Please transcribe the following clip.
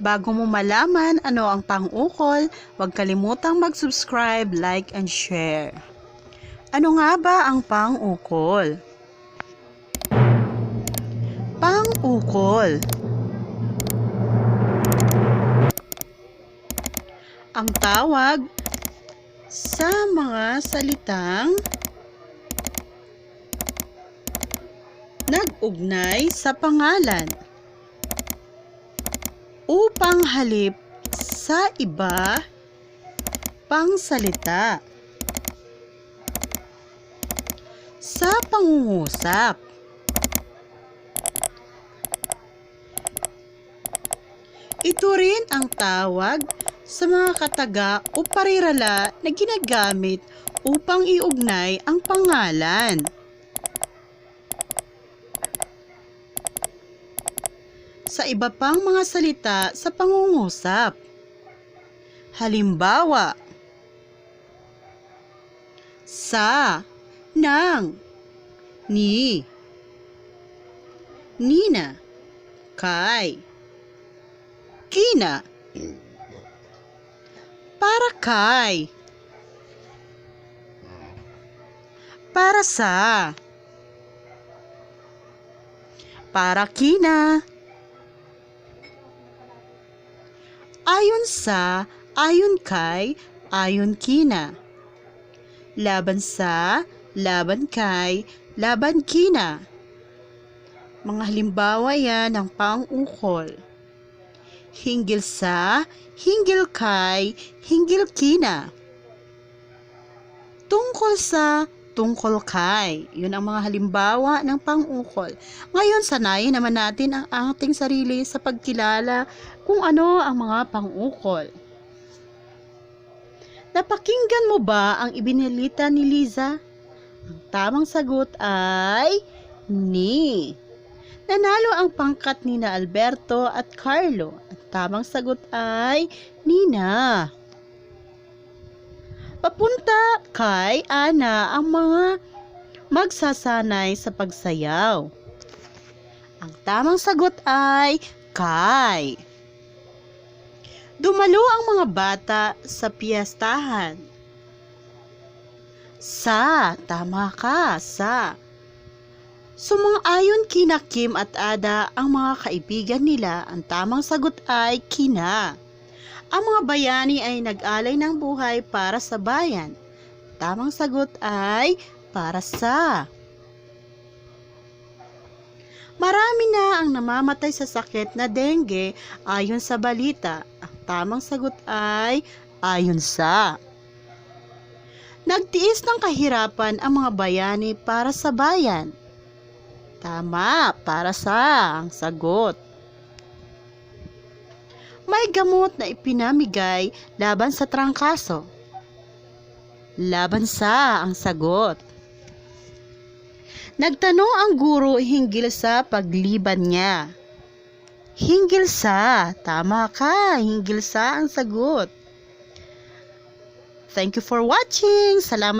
Bago mo malaman ano ang pang-ukol, huwag kalimutang mag-subscribe, like, and share. Ano nga ba ang pang-ukol? Pang-ukol. Ang tawag sa mga salitang nag-ugnay sa pangalan upang halip sa iba pang salita sa pangungusap. Ito rin ang tawag sa mga kataga o parirala na ginagamit upang iugnay ang pangalan. Sa iba pang mga salita sa pangungusap. Halimbawa, sa, ng, ni, nina, kay, kina, para kay, para sa, para kina, ayon sa, ayon kay, ayon kina. Laban sa, laban kay, laban kina. Mga halimbawa yan ng pang-ukol. Hinggil sa, hinggil kay, hinggil kina. Tungkol sa, tungkol kay. Yun ang mga halimbawa ng pang-ukol. Ngayon, sanayin naman natin ang ating sarili sa pagkilala kung ano ang mga pang-ukol. Napakinggan mo ba ang ibinalita ni Liza? Ang tamang sagot ay ni. Nanalo ang pangkat ni na Alberto at Carlo. Ang tamang sagot ay Nina. Papunta kay Ana ang mga magsasanay sa pagsayaw. Ang tamang sagot ay kay. Dumalo ang mga bata sa piyestahan. Sa, tama ka, sa. Sumang-ayon kina Kim at Ada ang mga kaibigan nila. Ang tamang sagot ay kina. Ang mga bayani ay nag-alay ng buhay para sa bayan. Tamang sagot ay para sa. Marami na ang namamatay sa sakit na dengue ayon sa balita. Ang tamang sagot ay ayon sa. Nagtiis ng kahirapan ang mga bayani para sa bayan. Tama, para sa ang sagot. May gamot na ipinamigay laban sa trangkaso. Laban sa ang sagot. Nagtanong ang guro hinggil sa pagliban niya. Hinggil sa, tama ka, hinggil sa ang sagot. Thank you for watching. Salamat.